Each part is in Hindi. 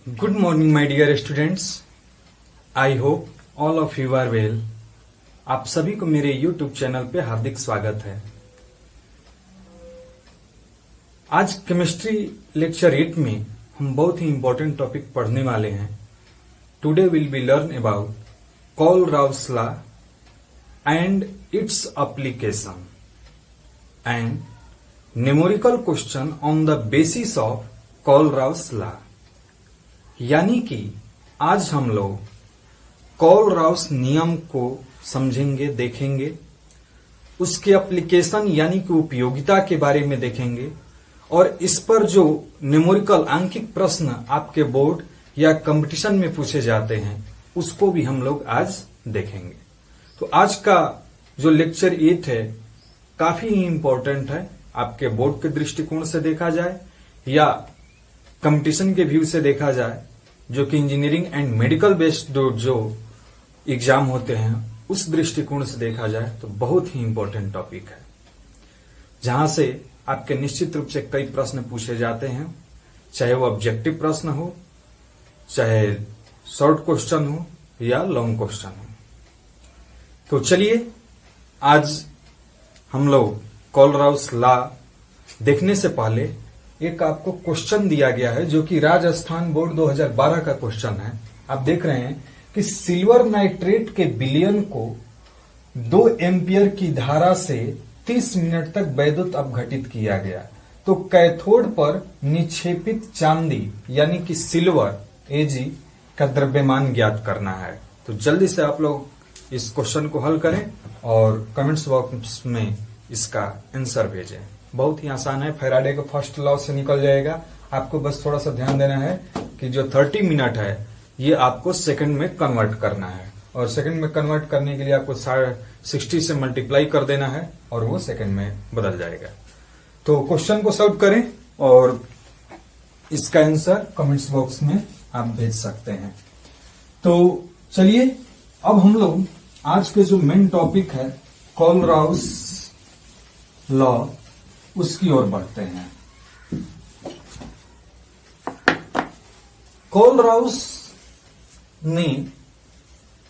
Good morning, my dear students. I hope all of you are well. आप सभी को मेरे YouTube चैनल पे हार्दिक स्वागत है। आज केमिस्ट्री लेक्चर 8 में हम बहुत ही इंपॉर्टेंट टॉपिक पढ़ने वाले हैं। Today will be learn about Kohlrausch law and its application and numerical question on the basis of Kohlrausch law. यानी कि आज हम लोग कोलराउस नियम को समझेंगे, देखेंगे, उसके एप्लीकेशन यानी कि उपयोगिता के बारे में देखेंगे और इस पर जो न्यूमेरिकल आंकिक प्रश्न आपके बोर्ड या कंपटीशन में पूछे जाते हैं उसको भी हम लोग आज देखेंगे। तो आज का जो लेक्चर 8 है काफी ही इंपॉर्टेंट है। आपके बोर्ड के दृष्टिकोण से देखा जाए या कंपटीशन के व्यू से देखा जाए, जो कि इंजीनियरिंग एंड मेडिकल बेस्ड जो एग्जाम होते हैं उस दृष्टिकोण से देखा जाए तो बहुत ही इंपॉर्टेंट टॉपिक है, जहां से आपके निश्चित रूप से कई प्रश्न पूछे जाते हैं, चाहे वो ऑब्जेक्टिव प्रश्न हो, चाहे शॉर्ट क्वेश्चन हो या लॉन्ग क्वेश्चन हो। तो चलिए आज हम लोग कोलराउस लॉ देखने से पहले एक आपको क्वेश्चन दिया गया है जो कि राजस्थान बोर्ड 2012 का क्वेश्चन है। आप देख रहे हैं कि सिल्वर नाइट्रेट के विलयन को 2 एम्पियर की धारा से 30 मिनट तक वैद्युत अपघटित किया गया, तो कैथोड पर निक्षेपित चांदी यानी कि सिल्वर Ag का द्रव्यमान ज्ञात करना है। तो जल्दी से आप लोग इस क्वेश्चन को हल करें और कमेंट्स बॉक्स में इसका आंसर भेजें। बहुत ही आसान है, फैराडे के फर्स्ट लॉ से निकल जाएगा। आपको बस थोड़ा सा ध्यान देना है कि जो 30 मिनट है ये आपको सेकंड में कन्वर्ट करना है और सेकंड में कन्वर्ट करने के लिए आपको 60 से मल्टीप्लाई कर देना है और वो सेकंड में बदल जाएगा। तो क्वेश्चन को सॉल्व करें और इसका आंसर कमेंट्स बॉक्स में आप भेज सकते हैं। तो चलिए अब हम लोग आज के जो मेन टॉपिक है कोलराउस लॉ उसकी ओर बढ़ते हैं। कोलराउस ने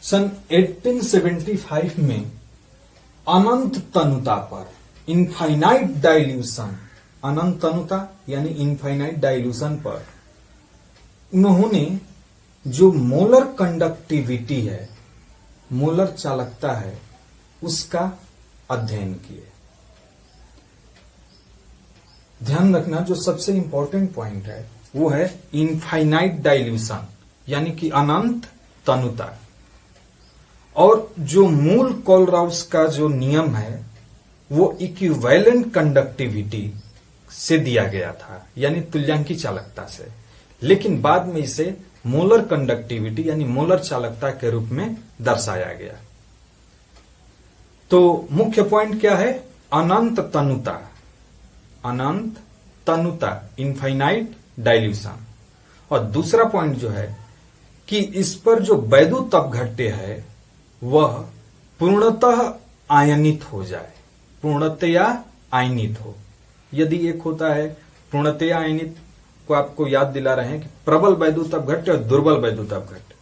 सन 1875 में अनंत तनुता पर इनफाइनाइट डाइल्यूशन, अनंत तनुता यानी इनफाइनाइट डाइल्यूशन पर उन्होंने जो मोलर कंडक्टिविटी है, मोलर चालकता है, उसका अध्ययन किए। ध्यान रखना जो सबसे इंपॉर्टेंट पॉइंट है वो है इनफाइनाइट डाइल्यूशन यानी कि अनंत तनुता। और जो मूल कोलराउस का जो नियम है वो इक्विवेलेंट कंडक्टिविटी से दिया गया था यानी तुल्यांकी चालकता से, लेकिन बाद में इसे मोलर कंडक्टिविटी यानी मोलर चालकता के रूप में दर्शाया गया। तो मुख्य पॉइंट क्या है? अनंत तनुता, अनंत तनुता, इनफाइनाइट डाइल्यूशन। और दूसरा पॉइंट जो है कि इस पर जो वैद्युत अपघट्य है वह पूर्णतः आयनित हो जाए, पूर्णतया आयनित हो। यदि एक होता है पूर्णतया आयनित को आपको याद दिला रहे हैं कि प्रबल वैद्युत अपघट्य और दुर्बल वैद्युत अपघट्य।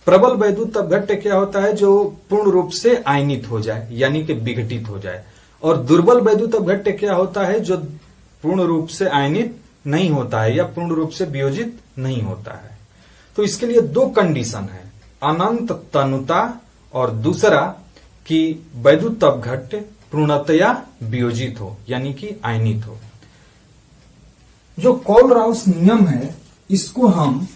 प्रबल वैद्युत अपघट्य क्या होता है? जो पूर्ण रूप से आयनित हो जाए यानी कि विघटित हो जाए। और दुर्बल वैद्युत अपघट्य क्या होता है? जो पूर्ण रूप से आयनित नहीं होता है या पूर्ण रूप से वियोजित नहीं होता है। तो इसके लिए 2 कंडीशन है, अनंत तनुता और दूसरा कि वैद्युत अपघट्य पूर्णतया वियोजित हो यानी कि आयनित हो। जो कोलराउस नियम है इसको हम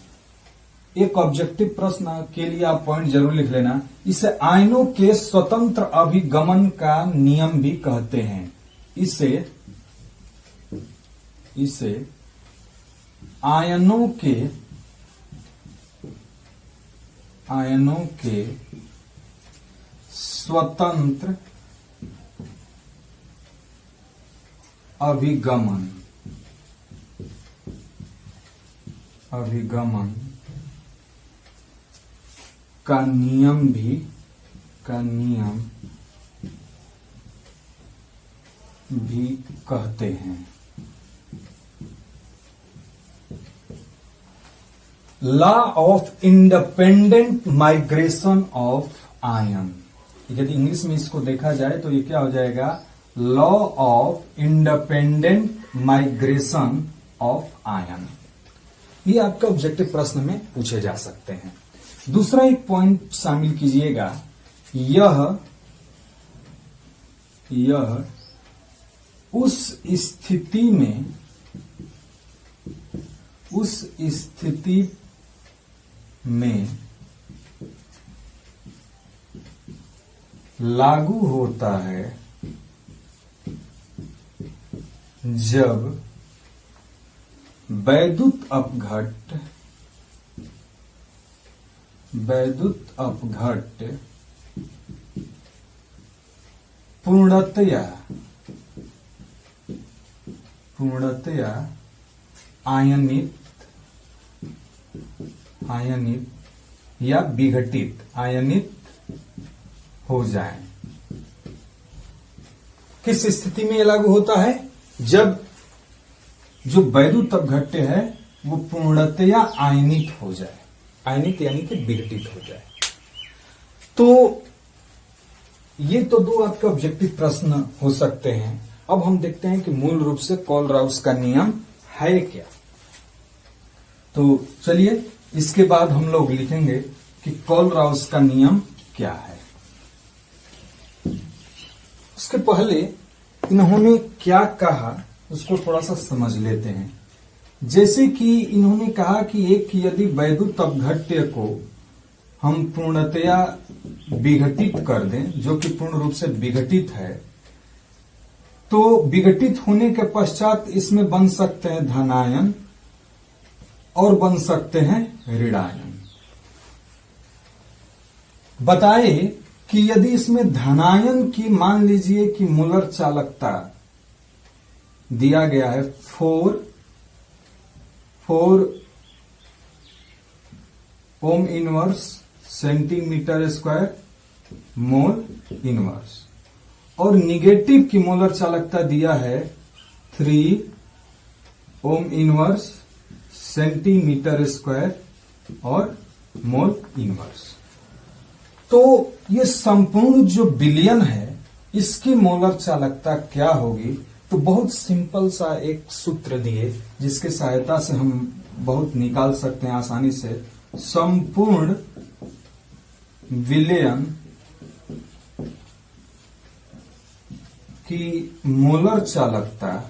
एक ऑब्जेक्टिव प्रश्न के लिए आप पॉइंट जरूर लिख लेना, इसे आयनों के स्वतंत्र अभिगमन का नियम भी कहते हैं। इसे आयनों के स्वतंत्र अभिगमन का नियम भी कहते हैं। Law of independent migration of ion. यदि इंग्लिश में इसको देखा जाए तो ये क्या हो जाएगा, law of independent migration of ion. ये आपका ऑब्जेक्टिव प्रश्न में पूछे जा सकते हैं। दूसरा एक पॉइंट शामिल कीजिएगा, यह उस स्थिति में लागू होता है जब वैद्युत अपघट्ट पूर्णतया आयनित या विघटित हो जाए। किस स्थिति में यह लागू होता है, जब जो वैद्युत अपघट्य है वो पूर्णतया आयनित हो जाए, आयनित यानी कि विघटित हो जाए। तो ये तो दो आपके ऑब्जेक्टिव प्रश्न हो सकते हैं। अब हम देखते हैं कि मूल रूप से कोलराउस का नियम है क्या। तो चलिए इसके बाद हम लोग लिखेंगे कि कोलराउस का नियम क्या है। उसके पहले इन्होंने क्या कहा उसको थोड़ा सा समझ लेते हैं। जैसे कि इन्होंने कहा कि एक यदि वैद्युत अपघट्य को हम पूर्णतया विघटित कर दें, जो कि पूर्ण रूप से विघटित है, तो विघटित होने के पश्चात इसमें बन सकते हैं धनायन और बन सकते हैं ऋणायन। बताए कि यदि इसमें धनायन की मान लीजिए कि मूलर चालकता दिया गया है 4 ohm inverse centimetre square mole inverse, और निगेटिव की मोलर चालकता दिया है 3 ओम इनवर्स सेंटीमीटर स्क्वायर और मोल इनवर्स। तो ये संपूर्ण जो विलयन है इसकी मोलर चालकता क्या होगी, तो बहुत सिंपल सा एक सूत्र दिए जिसके सहायता से हम बहुत निकाल सकते हैं आसानी से। संपूर्ण विलयन की मोलर चालकता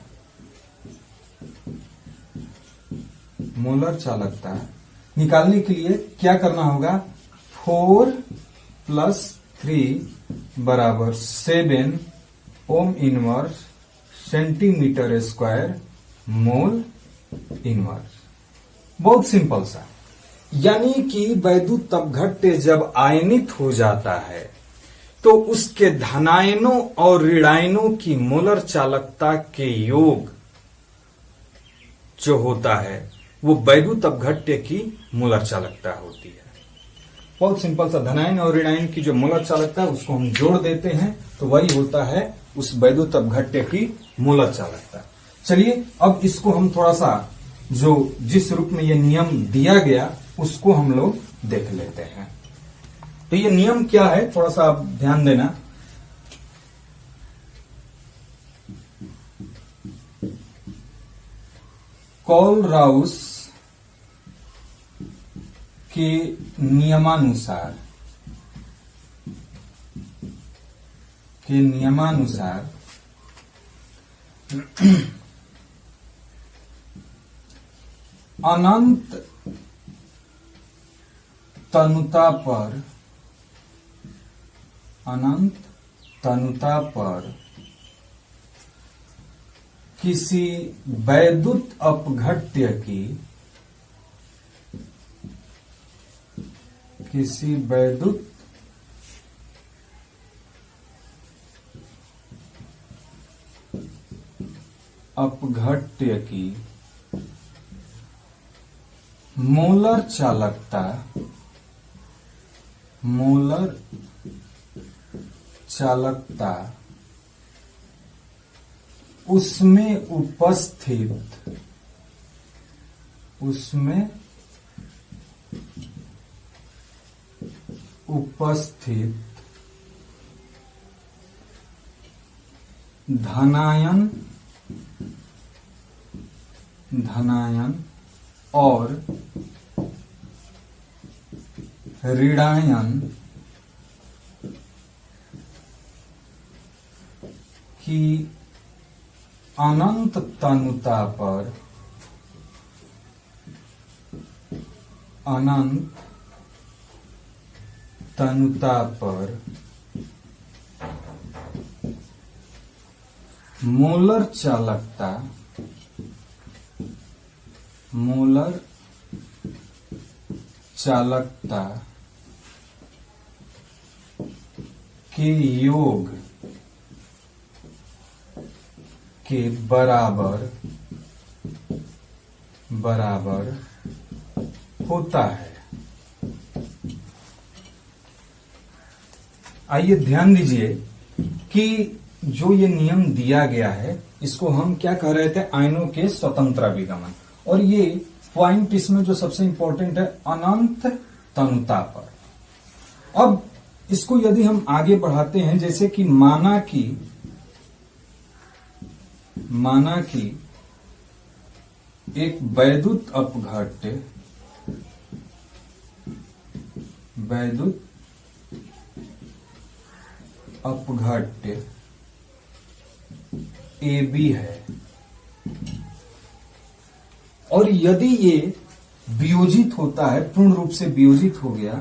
निकालने के लिए क्या करना होगा, 4 + 3 बराबर 7 ohm inverse centimetre square mole inverse. बहुत सिंपल सा। यानी कि वैद्युत अपघट्य जब आयनित हो जाता है तो उसके धनायनों और ऋणायनों की मोलर चालकता के योग जो होता है वो वैद्युत अपघट्य की मोलर चालकता होती है। बहुत सिंपल सा। धनायन और ऋणायन की जो मोलर चालकता है उसको हम जोड़ देते हैं तो वही होता है उस वैद्युत अपघट्य की मोलर चालकता। चलिए अब इसको हम थोड़ा सा जो जिस रूप में ये नियम दिया गया उसको हम लोग देख लेते हैं। तो ये नियम क्या है थोड़ा सा आप ध्यान देना। कोलराउस के नियमानुसार अनंत तनुता पर किसी वैद्युत अपघट्य की मोलर चालकता उसमें उपस्थित धनायन और ऋणायन की अनंत तनुता पर मोलर चालकता के योग के बराबर होता है। आइए ध्यान दीजिए कि जो ये नियम दिया गया है इसको हम क्या कह रहे थे, आयनों के स्वतंत्र विगमन, और ये पॉइंट इसमें जो सबसे इंपॉर्टेंट है अनंत तनुता पर। अब इसको यदि हम आगे बढ़ाते हैं, जैसे कि माना कि एक वैद्युत अपघट्य AB है, और यदि ये वियोजित होता है, पूर्ण रूप से वियोजित हो गया,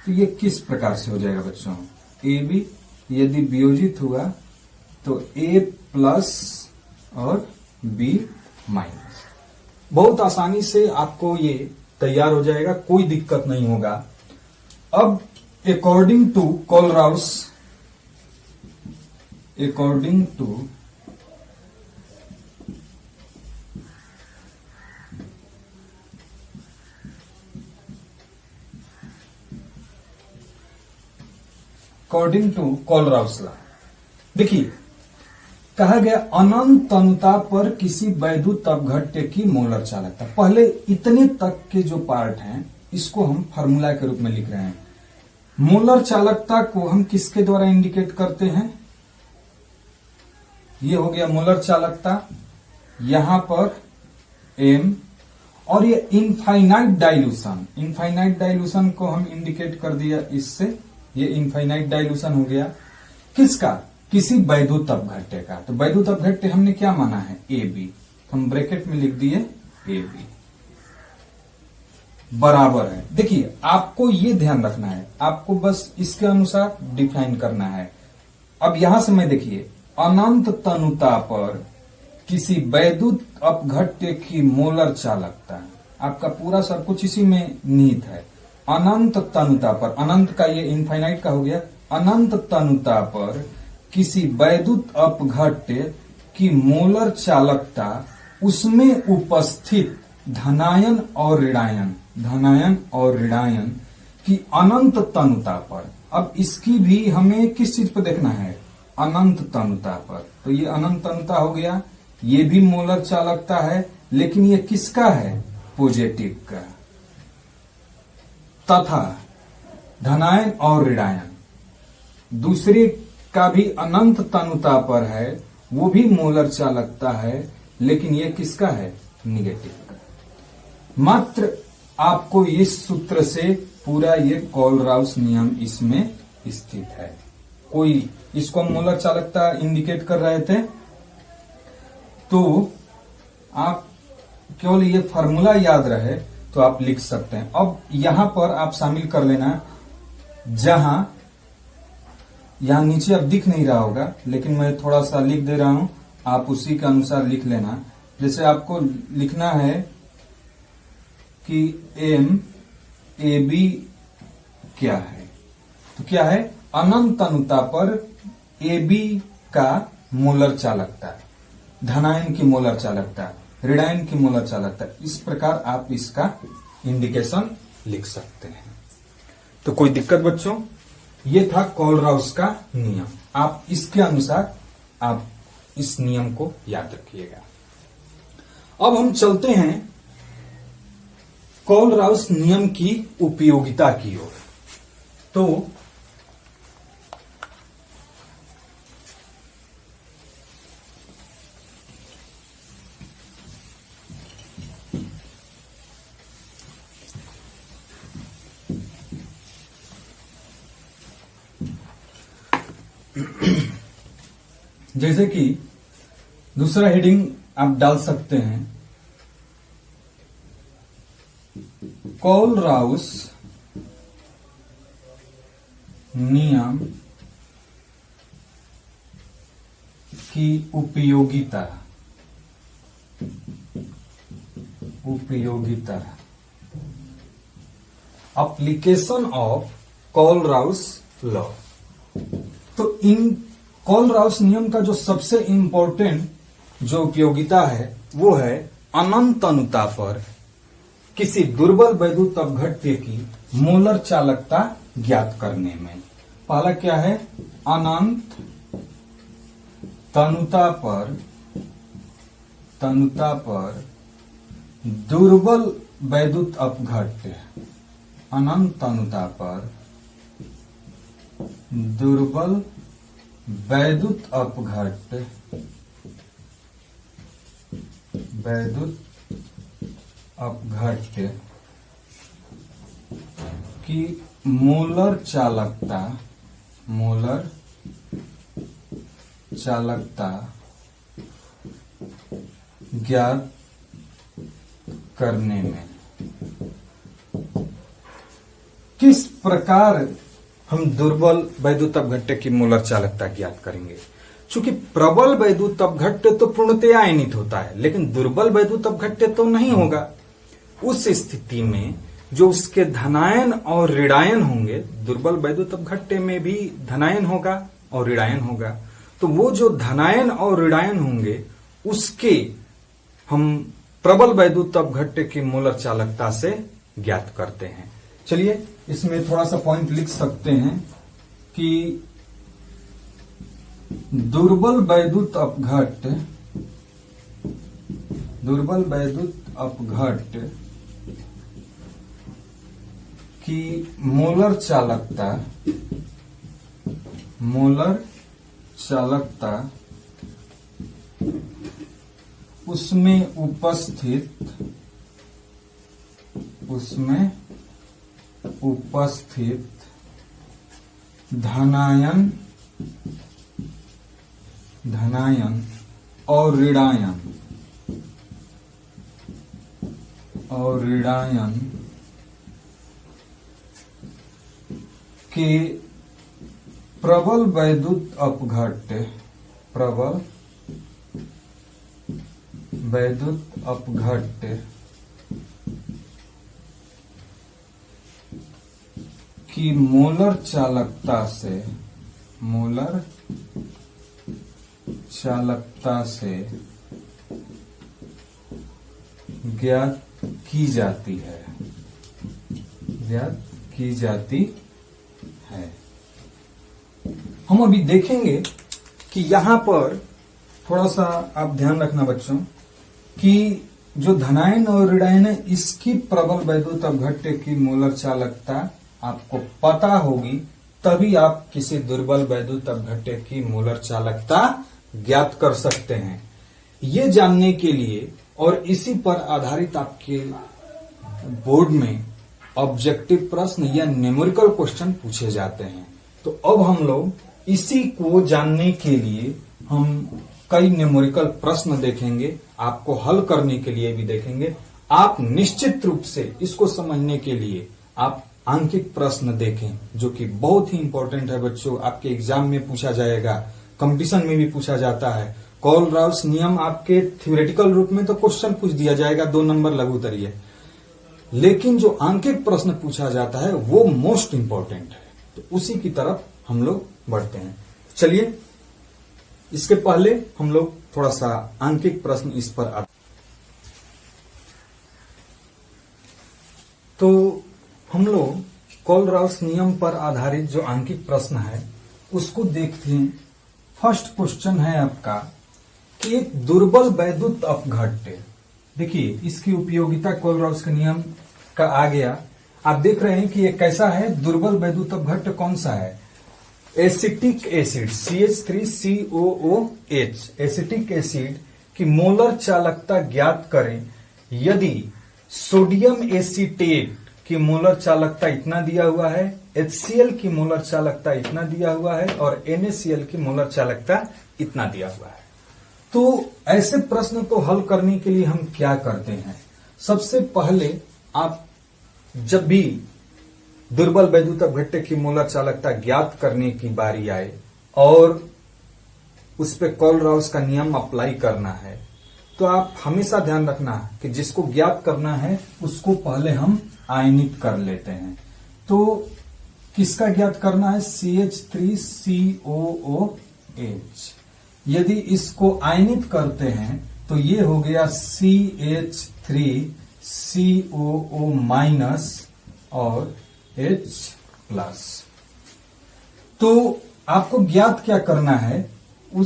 तो ये किस प्रकार से हो जाएगा बच्चों? AB यदि वियोजित हुआ तो A प्लस और B माइनस। बहुत आसानी से आपको ये तैयार हो जाएगा, कोई दिक्कत नहीं होगा। अब अकॉर्डिंग टू कोलराउस लॉ, देखिए कहा गया अनंत तनुता पर किसी वैद्युत अपघट्य की मोलर चालकता। पहले इतने तक के जो पार्ट हैं इसको हम फार्मूला के रूप में लिख रहे हैं। मोलर चालकता को हम किसके द्वारा इंडिकेट करते हैं? ये हो गया मोलर चालकता, यहां पर M, और ये इनफाइनाइट डाइल्यूशन को हम इंडिकेट कर दिया इससे। ये इनफाइनाइट डाइल्यूशन हो गया किसका? किसी वैद्युत अपघट्य का। तो वैद्युत अपघट्य हमने क्या माना है? AB, हम ब्रैकेट में लिख दिए AB बराबर है। देखिए आपको ये ध्यान रखना है, आपको बस इसके अनुसार डिफाइन करना है। अब यहां से मैं देखिए अनंत तनुता पर किसी वैद्युत अपघट्य की मोलर चालकता, आपका पूरा सब कुछ इसी में निहित है। अनंत तनुता पर, अनंत का ये इनफाइनाइट का हो गया, अनंत तनुता पर किसी वैद्युत अपघट्य की मोलर चालकता, उसमें उपस्थित धनायन और ऋणायन की अनंत तनुता पर। अब इसकी भी हमें किस चीज पर देखना है? अनंत तनुता पर। तो ये अनंत तनुता हो गया, ये भी मोलर चालकता है, लेकिन ये किसका है? पॉजिटिव का। तथा धनायन और ऋणायन दूसरे का भी अनंत तनुता पर है, वो भी मोलर चालकता है, लेकिन ये किसका है? निगेटिव का। मात्र आपको इस सूत्र से पूरा ये कोलराउस नियम इसमें स्थित है। कोई इसको मोलर चालकता इंडिकेट कर रहे थे, तो आप केवल ये फार्मूला याद रहे तो आप लिख सकते हैं। अब यहां पर आप शामिल कर लेना, जहां यहां नीचे अब दिख नहीं रहा होगा, लेकिन मैं थोड़ा सा लिख दे रहा हूं, आप उसी के अनुसार लिख लेना। जैसे आपको लिखना है कि MAB क्या है, तो क्या है? अनंत तनुता पर AB का मोलर चालकता, धनायन की मोलर चालकता, ऋणायन की मोलर चालकता। इस प्रकार आप इसका इंडिकेशन लिख सकते हैं। तो कोई दिक्कत बच्चों? ये था कोलराउस का नियम। आप इसके अनुसार आप इस नियम को याद रखिएगा। अब हम चलते हैं कोलराउस नियम की उपयोगिता की ओर। तो जैसे कि दूसरा हेडिंग आप डाल सकते हैं, कोलराउस नियम की उपयोगिता। Application of Kohlrausch law. तो इन कोलराउस नियम का जो सबसे इंपॉर्टेंट जो उपयोगिता है वो है अनंत अनुता पर किसी दुर्बल वैद्युत अपघट्य की मोलर चालकता ज्ञात करने में। पहला क्या है, अनंत तनुता पर दुर्बल वैद्युत अपघट्य। अनंत तनुता पर दुर्बल वैद्युत अपघट्य की मोलर चालकता ज्ञात करने में। किस प्रकार हम दुर्बल वैद्युत अपघट्य की मोलर चालकता ज्ञात करेंगे? चूंकि प्रबल वैद्युत अपघट्य तो पूर्णतया आयनित होता है, लेकिन दुर्बल वैद्युत अपघट्य तो नहीं होगा। उस स्थिति में जो उसके धनायन और ऋणायन होंगे, दुर्बल वैद्युत अपघट्य में भी धनायन होगा और ऋणायन होगा, तो वो जो धनायन और ऋणायन होंगे उसके हम प्रबल वैद्युत अपघट्य की मोलर चालकता से ज्ञात करते हैं। चलिए इसमें थोड़ा सा पॉइंट लिख सकते हैं कि दुर्बल वैद्युत अपघट्य की मोलर चालकता उसमें उपस्थित धनायन और ऋणायन के प्रबल वैद्युत अपघट्य की मोलर चालकता से ज्ञात की जाती है। हम अभी देखेंगे कि यहां पर थोड़ा सा आप ध्यान रखना बच्चों कि जो धनायन और ऋणायन है इसकी प्रबल वैद्युत अपघट्य की मोलर चालकता आपको पता होगी, तभी आप किसी दुर्बल वैद्युत अपघट्य की मोलर चालकता ज्ञात कर सकते हैं। ये जानने के लिए और इसी पर आधारित आपके बोर्ड में ऑब्जेक्टिव प्रश्न या न्यूमेरिकल क्वेश्चन पूछे जाते हैं। तो अब हम लोग इसी को जानने के लिए हम कई न्यूमेरिकल प्रश्न देखेंगे, आपको हल करने के लिए भी देखेंगे। आप निश्चित रूप से इसको समझने के लिए आप आंकिक प्रश्न देखें, जो कि बहुत ही इंपॉर्टेंट है बच्चों। आपके एग्जाम में पूछा जाएगा, कंपटीशन में भी पूछा जाता है। कोलराउस नियम आपके थ्योरेटिकल रूप में तो क्वेश्चन पूछ दिया जाएगा, 2 नंबर लघु उत्तरीय, लेकिन जो आंकिक प्रश्न पूछा जाता है वो मोस्ट इंपॉर्टेंट है। तो उसी की तरफ हम लोग बढ़ते हैं। चलिए इसके पहले हम लोग थोड़ा सा आंकिक प्रश्न इस पर आते। तो हम लोग कोलराउस नियम पर आधारित जो आंकिक प्रश्न है उसको देखते हैं। फर्स्ट क्वेश्चन है आपका कि एक दुर्बल वैद्युत अपघट्य, देखिए इसकी उपयोगिता कोलराउस के नियम का आ गया। आप देख रहे हैं कि ये कैसा है, दुर्बल वैद्युत घट्ट कौन सा है, acetic acid CH3COOH। Acetic acid की मोलर चालकता ज्ञात करें यदि सोडियम एसीटेट की मोलर चालकता इतना दिया हुआ है, HCl की मोलर चालकता इतना दिया हुआ है और NaCl की मोलर चालकता इतना दिया हुआ है। तो ऐसे प्रश्न को हल करने के लिए हम क्या करते हैं, सबसे पहले आप जब भी दुर्बल वैद्युत घट्ट की मोलर चालकता ज्ञात करने की बारी आए और उस पे कोलराउस का नियम अप्लाई करना है, तो आप हमेशा ध्यान रखना कि जिसको ज्ञात करना है उसको पहले हम आयनित कर लेते हैं। तो किसका ज्ञात करना है, CH3COOH। यदि इसको आयनित करते हैं तो ये हो गया CH3COO माइनस और H प्लस। तो आपको ज्ञात क्या करना है, वो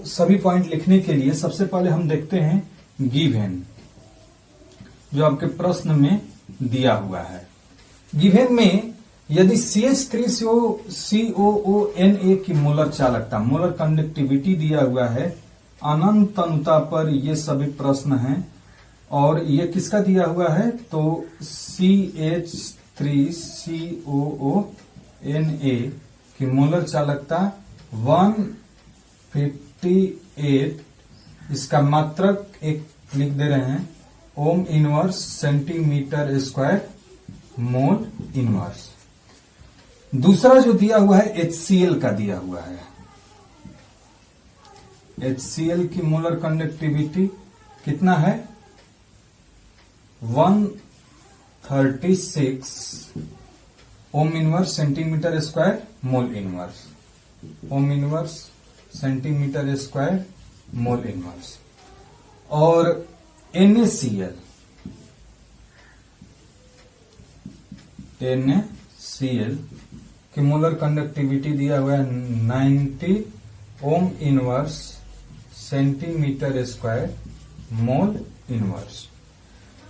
सभी पॉइंट लिखने के लिए सबसे पहले हम देखते हैं गिवन, जो आपके प्रश्न में दिया हुआ है। गिवन में यदि CH3COONA की मोलर चालकता, मोलर कंडक्टिविटी दिया हुआ है अनंत अनुता पर, ये सभी प्रश्न हैं। और ये किसका दिया हुआ है, तो CH3COONA की मोलर चालकता 158, इसका मात्रक एक लिख दे रहे हैं, ohm inverse centimetre square mole inverse. दूसरा जो दिया हुआ है HCl का दिया हुआ है, HCl की मोलर कंडक्टिविटी कितना है, 136 ohm inverse centimetre square mole inverse, ohm inverse centimetre square mole inverse. और NaCl की मोलर कंडक्टिविटी दिया हुआ है 90 ohm inverse centimetre square mole inverse.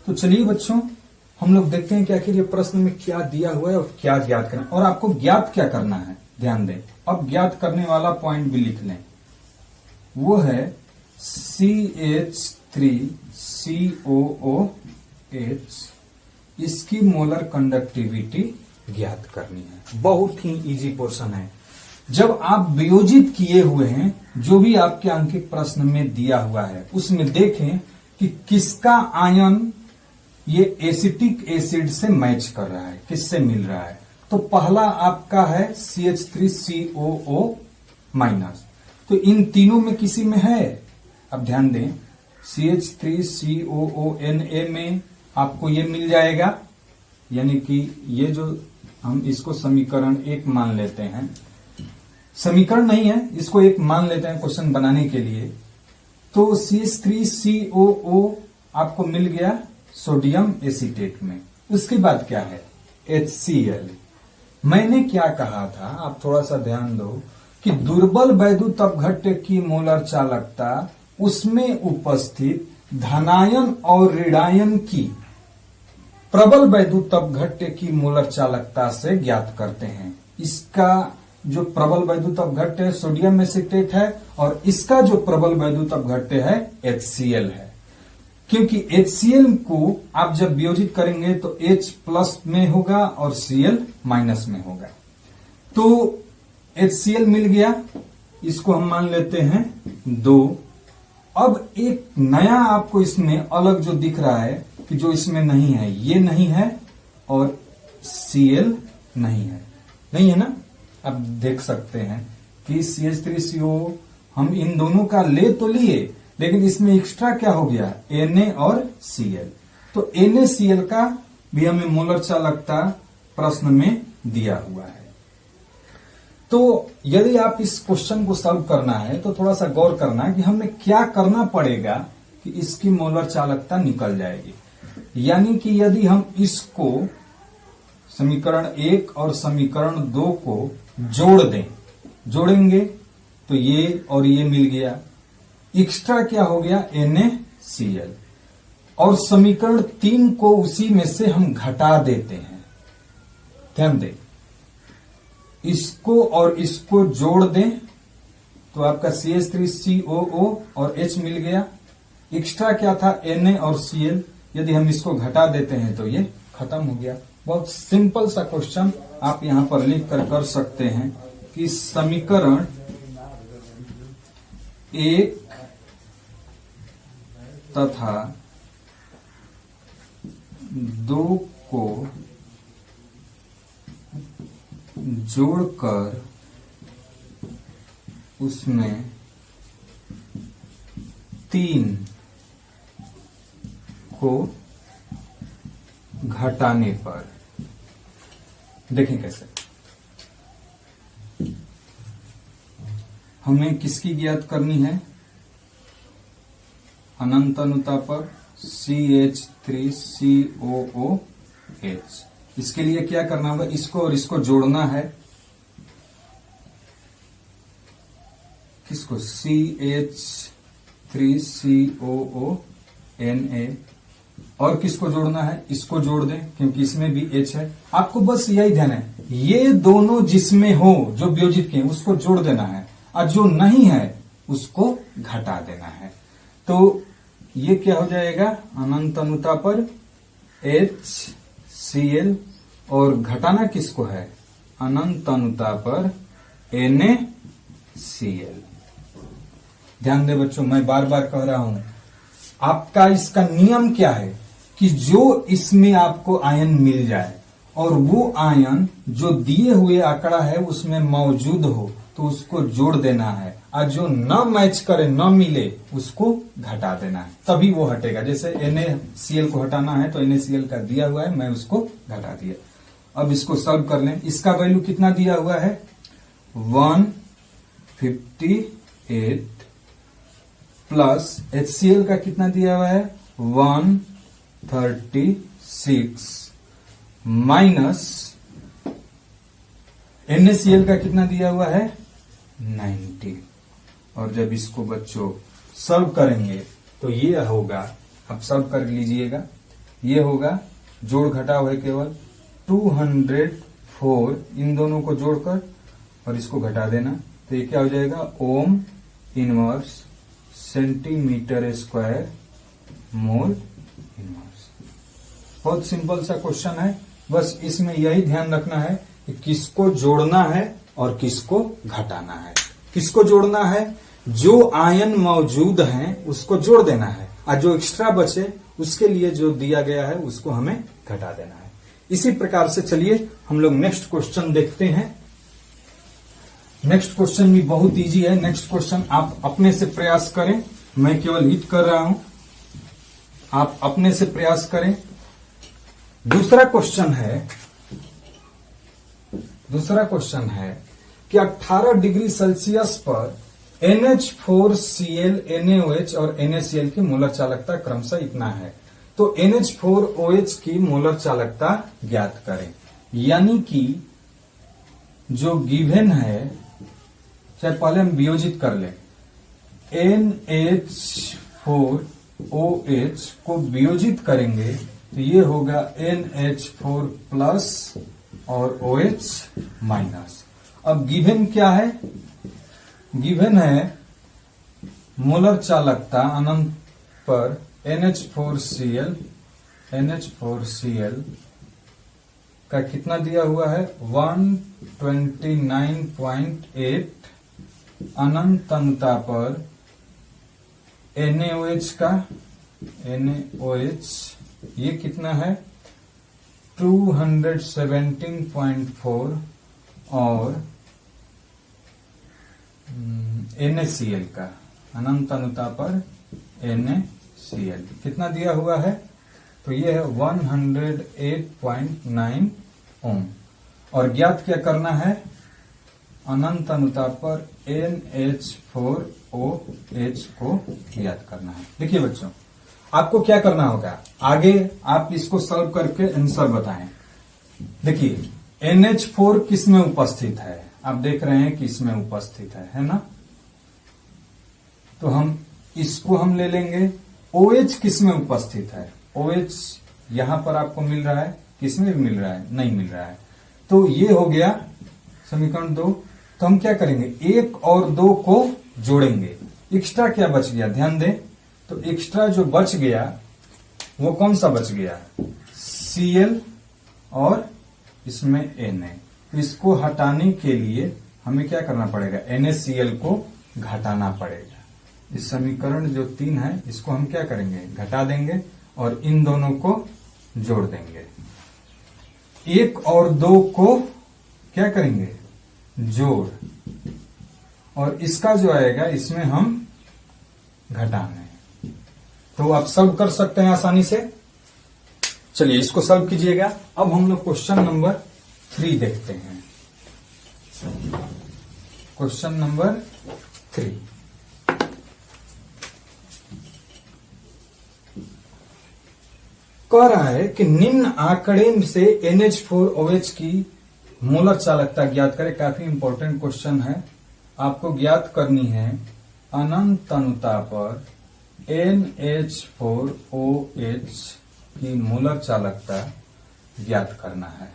तो चलिए बच्चों, हम लोग देखते हैं कि आखिर ये प्रश्न में क्या दिया हुआ है और क्या ज्ञात करना, और आपको ज्ञात क्या करना है ध्यान दें। अब ज्ञात करने वाला पॉइंट भी लिख लें, वो है CH3COOH, इसकी मोलर कंडक्टिविटी ज्ञात करनी है। बहुत ही इजी पोर्शन है। जब आप वियोजित किए हुए हैं, जो भी आपके अंकित प्रश्न में दिया हुआ है, उसमें देखें कि किसका आयन ये एसिटिक एसिड से मैच कर रहा है, किससे मिल रहा है। तो पहला आपका है CH3COO माइनस, तो इन तीनों में किसी में है। अब ध्यान दें, CH3COONA में आपको ये मिल जाएगा, यानी कि ये जो हम इसको समीकरण 1 मान लेते हैं, समीकरण नहीं है, इसको 1 मान लेते हैं क्वेश्चन बनाने के लिए। तो CH3COO आपको मिल गया सोडियम एसीटेट में। उसके बाद क्या है, HCl। मैंने क्या कहा था, आप थोड़ा सा ध्यान दो कि दुर्बल वैद्युत अपघट्ट की मोलर चालकता उसमें उपस्थित धनायन और ऋणायन की प्रबल वैद्युत अपघट्ट की मोलर चालकता से ज्ञात करते हैं। इसका जो प्रबल वैद्युत अपघट्ट है सोडियम एसीटेट है, और इसका जो प्रबल वैद्युत अपघट्ट है HCl है। क्योंकि HCl को आप जब वियोजित करेंगे तो H प्लस में होगा और Cl माइनस में होगा। तो HCl मिल गया, इसको हम मान लेते हैं 2। अब एक नया आपको इसमें अलग जो दिख रहा है कि जो इसमें नहीं है, ये नहीं है और Cl नहीं है ना। अब देख सकते हैं कि CH3CO हम इन दोनों का ले तो लिए, लेकिन इसमें एक्स्ट्रा क्या हो गया, Na और Cl। तो NaCl का भी हमें मोलर चालकता प्रश्न में दिया हुआ है। तो यदि आप इस क्वेश्चन को सॉल्व करना है तो थोड़ा सा गौर करना है कि हमें क्या करना पड़ेगा कि इसकी मोलर चालकता निकल जाएगी। यानी कि यदि हम इसको समीकरण 1 और समीकरण 2 को जोड़ेंगे तो ये और ये मिल गया, एक्स्ट्रा क्या हो गया NaCl, और समीकरण 3 को उसी में से हम घटा देते हैं। ध्यान दें, इसको और इसको जोड़ दें तो आपका CH3COO और H मिल गया। एक्स्ट्रा क्या था, Na और Cl, यदि हम इसको घटा देते हैं तो ये खत्म हो गया। बहुत सिंपल सा क्वेश्चन आप यहां पर लिख कर सकते हैं कि समीकरण 1 तथा 2 को जोड़कर उसमें 3 को घटाने पर, देखें कैसे हमें किसकी ज्ञात करनी है, अनंत अनुता पर CH3COOH। इसके लिए क्या करना होगा, इसको और इसको जोड़ना है। किसको, CH3COONA, और किसको जोड़ना है, इसको जोड़ दें क्योंकि इसमें भी H है। आपको बस यही ध्यान है, ये दोनों जिसमें हो जो वियोजित के उसको जोड़ देना है और जो नहीं है उसको घटा देना है। तो ये क्या हो जाएगा, अनंत अनुता पर HCl और घटाना किसको है, अनंत अनुता पर NaCl। ध्यान दे बच्चों, मैं बार बार कह रहा हूं, आपका इसका नियम क्या है कि जो इसमें आपको आयन मिल जाए और वो आयन जो दिए हुए आंकड़ा है उसमें मौजूद हो तो उसको जोड़ देना है, और जो न मैच करे, न मिले, उसको घटा देना है, तभी वो हटेगा। जैसे NaCl को हटाना है तो NaCl का दिया हुआ है, मैं उसको घटा दिया। अब इसको सॉल्व कर लें। इसका वैल्यू कितना दिया हुआ है, 158 प्लस HCl का कितना दिया हुआ है, 136 माइनस NaCl का कितना दिया हुआ है, 90। और जब इसको बच्चों सॉल्व करेंगे तो ये होगा, अब सॉल्व कर लीजिएगा, ये होगा जोड़ घटाव है केवल 204, इन दोनों को जोड़कर और इसको घटा देना तो ये क्या हो जाएगा, ohm inverse centimetre square mole inverse. बहुत सिंपल सा क्वेश्चन है, बस इसमें यही ध्यान रखना है कि किसको जोड़ना है और किसको घटाना है। किसको जोड़ना है, जो आयन मौजूद हैं उसको जोड़ देना है, और जो एक्स्ट्रा बचे उसके लिए जो दिया गया है उसको हमें घटा देना है। इसी प्रकार से चलिए हम लोग नेक्स्ट क्वेश्चन देखते हैं। नेक्स्ट क्वेश्चन भी बहुत इजी है। नेक्स्ट क्वेश्चन आप अपने से प्रयास करें, मैं केवल हिट कर रहा हूं, आप अपने से प्रयास करें। दूसरा क्वेश्चन है कि 18 डिग्री सेल्सियस पर NH4Cl, NaOH और NaCl की मोलर चालकता क्रमशः इतना है, तो NH4OH की मोलर चालकता ज्ञात करें। यानी कि जो गिवन है, चाहे पहले हम वियोजित कर लें, NH4OH को वियोजित करेंगे तो ये होगा NH4 प्लस और OH माइनस। अब गिवन क्या है, गिवन है मोलर चालकता अनंत पर NH4Cl का कितना दिया हुआ है, 129.8, अनंत अनुता पर NaOH का, NaOH ये कितना है 217.4 और NaCl का अनंत अनुता पर NaCl कितना दिया हुआ है, तो ये है 108.9 ओम। और ज्ञात क्या करना है, अनंत अनुता पर NH4OH को ज्ञात करना है। देखिए बच्चों, आपको क्या करना होगा, आगे आप इसको सॉल्व करके आंसर बताएं। देखिए NH4 किस में उपस्थित है, आप देख रहे हैं कि इसमें उपस्थित है ना। तो हम इसको हम ले लेंगे, OH किस में उपस्थित है? OH यहां पर आपको मिल रहा है, किस में भी मिल रहा है? नहीं मिल रहा है। तो ये हो गया समीकरण 2। तो हम क्या करेंगे, 1 और 2 को जोड़ेंगे। एक्स्ट्रा क्या बच गया, ध्यान दें। तो एक्स्ट्रा जो बच गया वो कौन सा बच गया? Cl और इसमें Na। तो इसको हटाने के लिए हमें क्या करना पड़ेगा, NaCl को घटाना पड़ेगा। इस समीकरण जो 3 है इसको हम क्या करेंगे, घटा देंगे और इन दोनों को जोड़ देंगे। 1 और 2 को क्या करेंगे, जोड़, और इसका जो आएगा इसमें हम घटाएंगे। तो आप सॉल्व कर सकते हैं आसानी से। चलिए इसको सॉल्व कीजिएगा। अब हम लोग क्वेश्चन नंबर 3 देखते हैं। क्वेश्चन नंबर 3, कह रहा है कि निम्न आंकड़े से NH4OH की मोलर चालकता ज्ञात करें। काफी इंपॉर्टेंट क्वेश्चन है। आपको ज्ञात करनी है अनंत अनुता पर NH4OH की मोलर चालकता ज्ञात करना है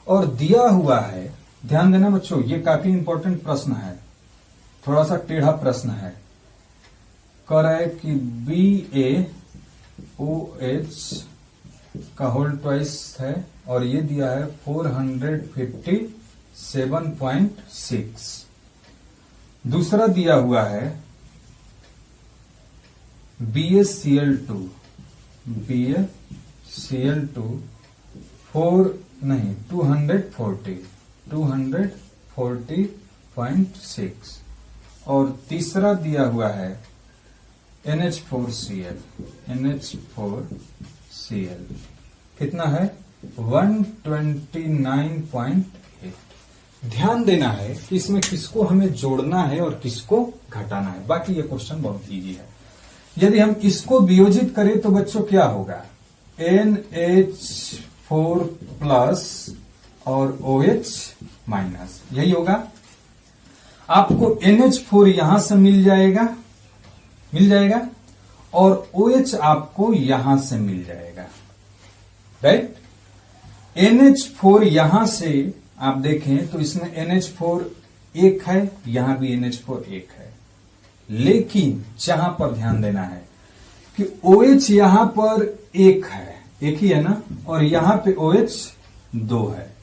और दिया हुआ है। ध्यान देना बच्चों, ये काफी इंपॉर्टेंट प्रश्न है, थोड़ा सा टेढ़ा प्रश्न है। कह रहा है कि BaOH का होल ट्वाइस है और ये दिया है 457.6। दूसरा दिया हुआ है BaCl2 240.6 और तीसरा दिया हुआ है NH4Cl। कितना है, 129.8। ध्यान देना है कि इसमें किसको हमें जोड़ना है और किसको घटाना है। बाकी ये क्वेश्चन बहुत इजी है। यदि हम इसको वियोजित करें तो बच्चों क्या होगा, NH4 प्लस और OH माइनस, यही होगा। आपको NH4 यहां से मिल जाएगा और OH आपको यहां से मिल जाएगा, राइट। NH4 यहां से आप देखें तो इसमें NH4 एक है, यहां भी NH4 एक है, लेकिन जहां पर ध्यान देना है कि OH यहां पर एक है, एक ही है ना, और यहां पे OH 2 है।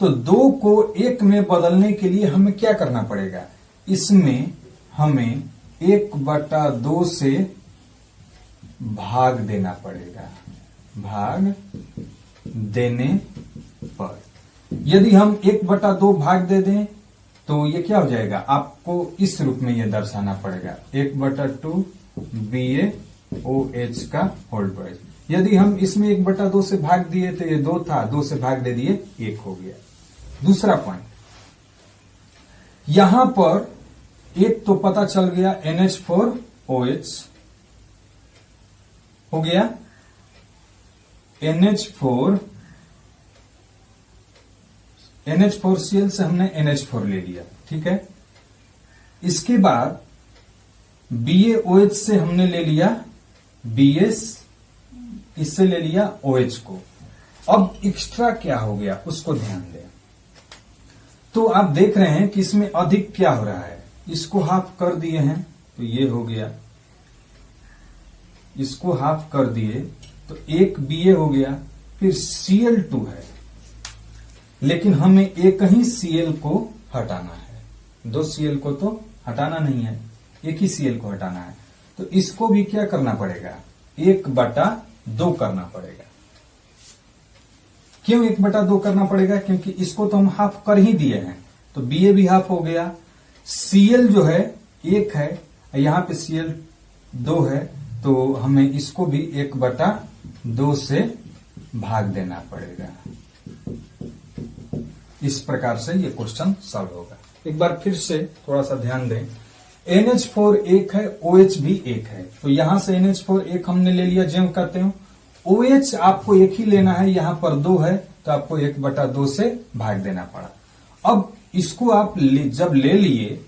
तो 2 को 1 में बदलने के लिए हमें क्या करना पड़ेगा, इसमें हमें 1/2 से भाग देना पड़ेगा। भाग देने पर यदि हम 1/2 भाग दे दें तो ये क्या हो जाएगा, आपको इस रूप में ये दर्शाना पड़ेगा 1/2 BaOH का होल ट्वाइस। यदि हम इसमें 1/2 से भाग दिए तो ये 2 था, 2 से भाग दे दिए 1 हो गया। दूसरा पॉइंट, यहां पर एक तो पता चल गया NH4OH हो गया, NH4Cl से हमने NH4 ले लिया, ठीक है। इसके बाद BaOH से हमने ले लिया BS, इससे ले लिया OH को। अब एक्स्ट्रा क्या हो गया उसको ध्यान दें। तो आप देख रहे हैं कि इसमें अधिक क्या हो रहा है, इसको हाफ कर दिए हैं तो ये हो गया, इसको हाफ कर दिए तो एक Ba हो गया, फिर Cl2 है, लेकिन हमें एक ही Cl को हटाना है, 2 Cl को तो हटाना नहीं है, एक ही Cl को हटाना है। तो इसको भी क्या करना पड़ेगा, 1/2 करना पड़ेगा। क्यों 1/2 करना पड़ेगा, क्योंकि इसको तो हम हाफ कर ही दिए हैं, तो Ba भी हाफ हो गया, Cl जो है 1 है, यहां पे Cl 2 है, तो हमें इसको भी 1/2 से भाग देना पड़ेगा। इस प्रकार से ये क्वेश्चन सॉल्व होगा। एक बार फिर से थोड़ा सा ध्यान दें, NH4 1 है, OH भी 1 है, तो यहां से NH4 1 हमने ले लिया, ज्यों कहते हो। OH आपको एक ही लेना है, यहां पर 2 है, तो आपको 1/2 से भाग देना पड़ा। अब इसको आप जब ले लिए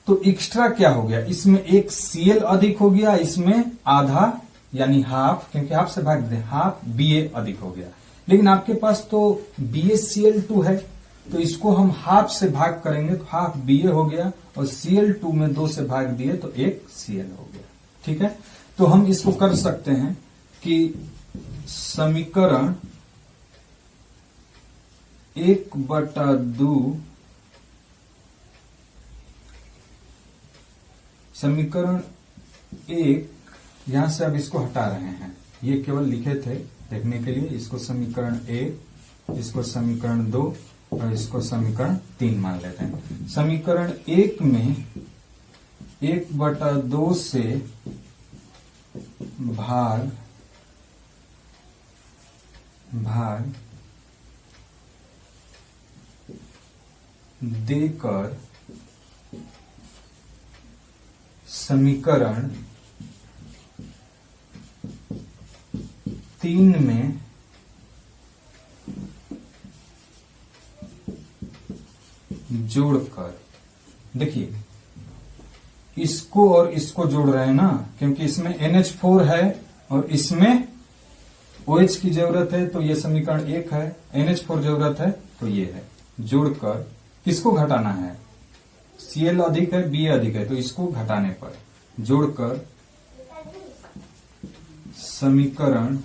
तो एक्स्ट्रा क्या हो गया, इसमें एक Cl अधिक हो गया, इसमें आधा यानी हाफ, क्योंकि हाफ से भाग दे, हाफ Ba अधिक हो गया। लेकिन आपके पास तो BaCl2 है, तो इसको हम हाफ से भाग करेंगे तो हाफ Ba हो गया, और Cl2 में 2 से भाग दिए तो एक Cl हो गया। ठीक है, तो हम इसको कर सकते हैं कि समीकरण 1/2, समीकरण 1, यहां से अब इसको हटा रहे हैं, ये केवल लिखे थे देखने के लिए। इसको समीकरण 1, इसको समीकरण 2 और इसको समीकरण 3 मान लेते हैं। समीकरण 1 में 1/2 से भाग देकर समीकरण 3 में जोड़कर, देखिए इसको और इसको जोड़ रहे हैं ना, क्योंकि इसमें NH4 है और इसमें OH की जरूरत है, तो ये समीकरण 1 है। NH4 जरूरत है तो ये है। जोड़कर किसको घटाना है, Cl अधिक है, Ba अधिक है, तो इसको घटाने पर जोड़कर समीकरण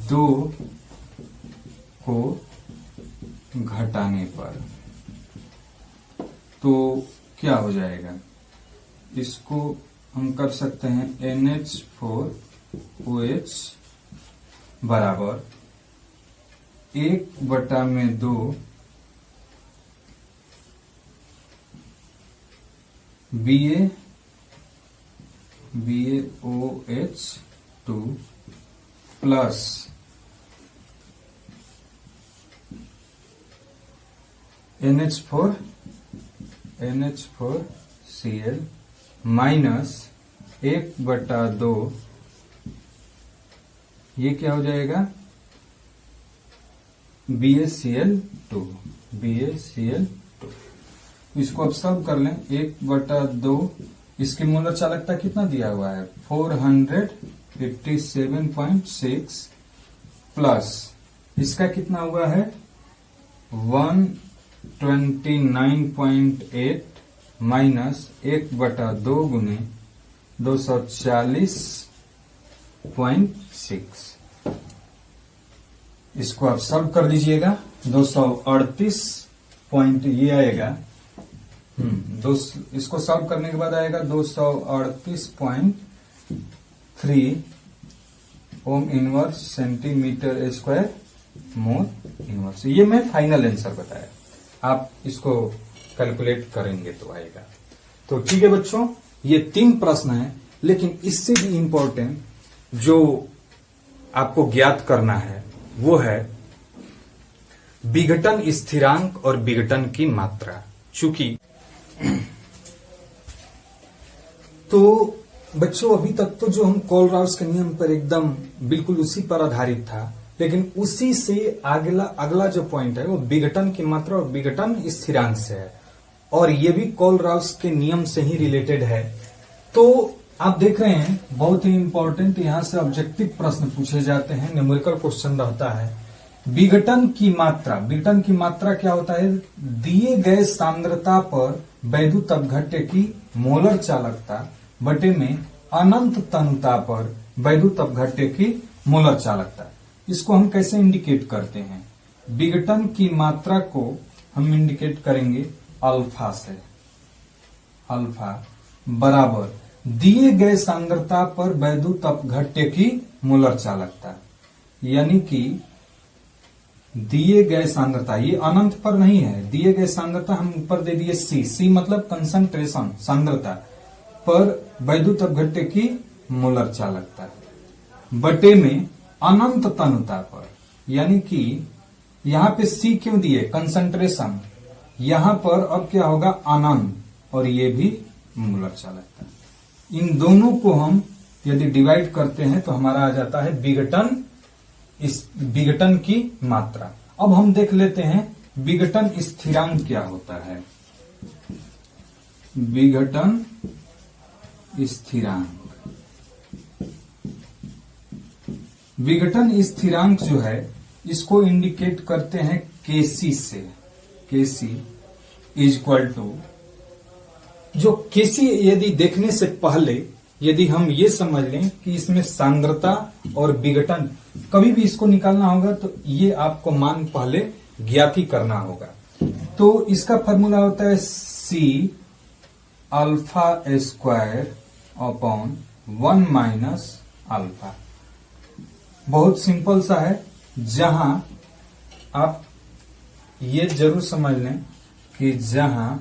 2 को घटाने पर तो क्या हो जाएगा, इसको हम कर सकते हैं NH4OH बराबर 1/2 BaOH2 प्लस NH4Cl माइनस 1/2, ये क्या हो जाएगा BaCl2। इसको अब सब कर लें, 1/2, इसकी मोलर चालकता कितना दिया हुआ है 457.6 प्लस इसका कितना हुआ है 129.8 माइनस 1/2 गुने 240.6। इसको आप सब कर लीजिएगा, 238 पॉइंट ये आएगा। इसको सॉल्व करने के बाद आएगा 238.3 ohm inverse centimetre square mole inverse. ये मैं फाइनल आंसर बताया, आप इसको कैलकुलेट करेंगे तो आएगा। तो ठीक है बच्चों, ये 3 प्रश्न हैं, लेकिन इससे भी इंपॉर्टेंट जो आपको ज्ञात करना है वो है विघटन स्थिरांक और विघटन की मात्रा। चूंकि तो बच्चों अभी तक तो जो हम कोलराउस के नियम पर एकदम बिल्कुल उसी पर आधारित था, लेकिन उसी से अगला जो पॉइंट है वो विघटन की मात्रा और विघटन स्थिरांक से है, और ये भी कोलराउस के नियम से ही रिलेटेड है। तो आप देख रहे हैं बहुत ही इंपॉर्टेंट यहां से ऑब्जेक्टिव प्रश्न पूछे जाते हैं, न्यूमेरिकल क्वेश्चन रहता है। विघटन की मात्रा क्या होता है, दिए गए सांद्रता पर वैद्युत अपघट्य की मोलर चालकता बटे में अनंत तनुता पर वैद्युत अपघट्य की मोलर चालकता। इसको हम कैसे इंडिकेट करते हैं, विघटन की मात्रा को हम इंडिकेट करेंगे अल्फा से। अल्फा बराबर दिए गए सांद्रता पर वैद्युत अपघट्य की मोलर चालकता, यानी कि दिए गए सांद्रता, ये अनंत पर नहीं है, दिए गए सांद्रता हम ऊपर दे दिए सी मतलब कंसंट्रेशन सांद्रता पर वैद्युत अपघट्य की मोलर चालकता बटे में अनंत तनुता पर, यानी कि यहां पे सी क्यों दिए कंसंट्रेशन, यहां पर अब क्या होगा अनंत, और ये भी मोलर चालकता। इन दोनों को हम यदि डिवाइड करते हैं तो हमारा आ जाता है विघटन की मात्रा। अब हम देख लेते हैं विघटन स्थिरांक क्या होता है। विघटन स्थिरांक। विघटन स्थिरांक जो है इसको इंडिकेट करते हैं केसी से। केसी इज इक्वल टू, जो केसी यदि देखने से पहले यदि हम ये समझ लें कि इसमें सांद्रता और विघटन, कभी भी इसको निकालना होगा तो ये आपको मान पहले ज्ञात ही करना होगा। तो इसका फॉर्मूला होता है C alpha square upon 1 minus alpha. बहुत सिंपल सा है, जहां आप ये जरूर समझ लें कि जहां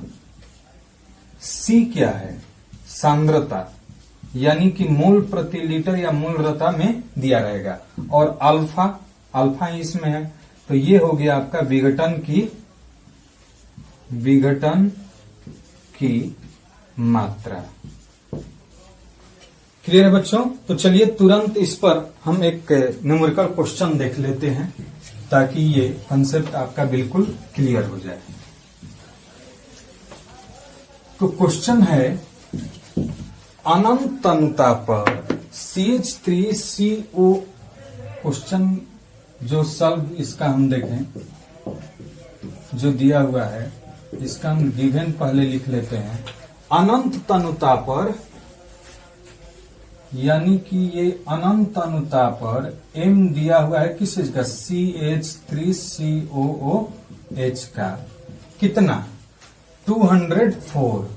C क्या है, सांद्रता, यानी कि मोल प्रति लीटर या मोलरता में दिया रहेगा, और अल्फा इसमें है, तो ये हो गया आपका विघटन की मात्रा। क्लियर है बच्चों? तो चलिए तुरंत इस पर हम एक न्यूमेरिकल क्वेश्चन देख लेते हैं ताकि ये कंसेप्ट आपका बिल्कुल क्लियर हो जाए। तो क्वेश्चन है, अनंत तनुता पर CH3CO। क्वेश्चन जो सॉल्व इसका हम देखें, जो दिया हुआ है इसका हम गिवन पहले लिख लेते हैं। अनंत तनुता पर, यानी कि ये अनंत तनुता पर M दिया हुआ है किस चीज का, CH3COOH का, कितना, 204।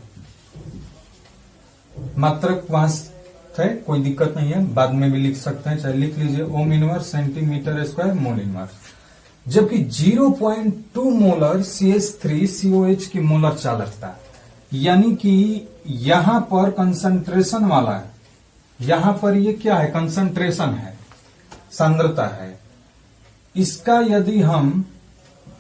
मात्रक वहां है, कोई दिक्कत नहीं है, बाद में भी लिख सकते हैं, चाहे लिख लीजिए ohm inverse centimetre square mole inverse. जबकि 0.2 मोलर CH3COH की मोलर चालकता, यानी कि यहां पर कंसंट्रेशन वाला है, यहां पर ये क्या है, कंसंट्रेशन है, सांद्रता है। इसका यदि हम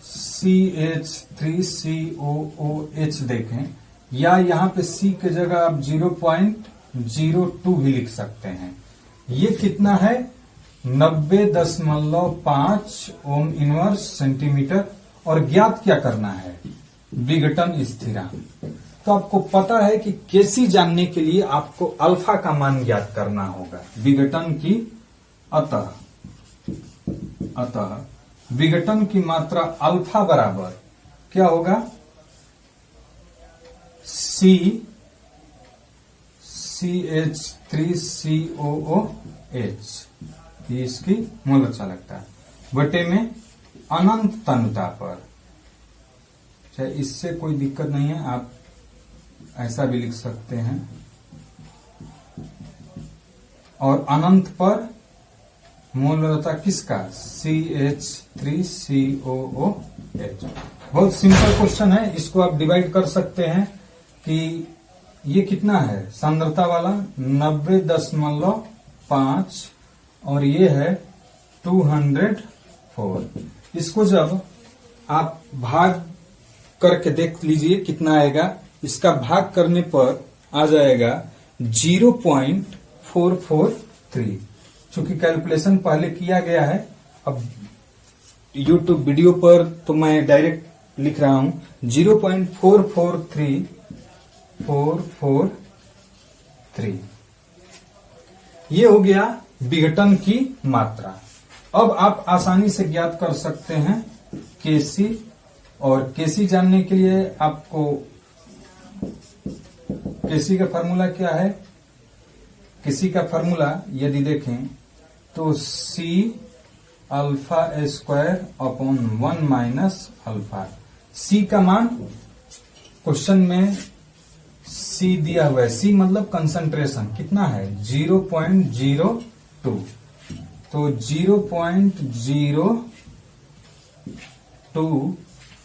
CH3COOH देखें, या यहां पे C के जगह आप 0.02 भी लिख सकते हैं। ये कितना है, 90.5 ओम इनवर्स सेंटीमीटर, और ज्ञात क्या करना है, विघटन स्थिरांक। तो आपको पता है कि केसी जानने के लिए आपको अल्फा का मान ज्ञात करना होगा विघटन की, अतः विघटन की मात्रा अल्फा बराबर क्या होगा, CH3COOH की इसकी मोलर चालकता बटे में अनंत तनुता पर। चाहे इससे कोई दिक्कत नहीं है, आप ऐसा भी लिख सकते हैं, और अनंत पर मोलरता किसका, CH3COOH। बहुत सिंपल क्वेश्चन है, इसको आप डिवाइड कर सकते हैं कि ये कितना है, सांद्रता वाला 90.5 और ये है 204। इसको जब आप भाग करके देख लीजिए कितना आएगा, इसका भाग करने पर आ जाएगा 0.443। चूंकि कैलकुलेशन पहले किया गया है, अब YouTube वीडियो पर तो मैं डायरेक्ट लिख रहा हूं 0.443443। ये हो गया विघटन की मात्रा। अब आप आसानी से ज्ञात कर सकते हैं केसी, और केसी जानने के लिए आपको केसी का फार्मूला क्या है, केसी का फार्मूला यदि देखें तो C alpha square upon 1 minus alpha. C का मान क्वेश्चन में C दिया हुआ है, C मतलब कंसंट्रेशन कितना है, 0.02। तो 0.02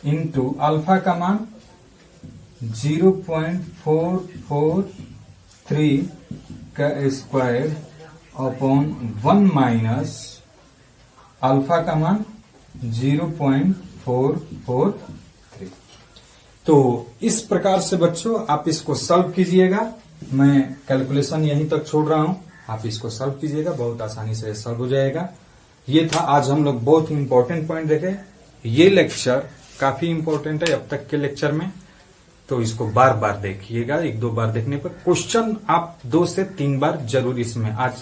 इंटू अल्फा का मान 0.443 का स्क्वायर अपॉन 1 माइनस अल्फा का मान 0.443। तो इस प्रकार से बच्चों आप इसको सॉल्व कीजिएगा। मैं कैलकुलेशन यहीं तक छोड़ रहा हूं, आप इसको सॉल्व कीजिएगा, बहुत आसानी से सॉल्व हो जाएगा। ये था आज हम लोग बहुत ही इंपॉर्टेंट पॉइंट देखे। ये लेक्चर काफी इंपॉर्टेंट है अब तक के लेक्चर में। तो इसको बार बार देखिएगा। 1-2 बार देखने पर क्वेश्चन आप 2 से 3 बार जरूर इसमें, आज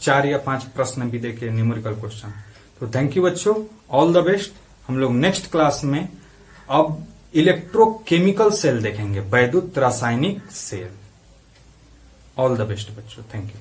4 या 5 प्रश्न भी देखे न्यूमेरिकल क्वेश्चन। तो थैंक यू बच्चों, ऑल द बेस्ट। हम लोग नेक्स्ट क्लास में अब इलेक्ट्रोकेमिकल सेल देखेंगे, वैद्युत रासायनिक सेल। ऑल द बेस्ट बच्चों, थैंक यू।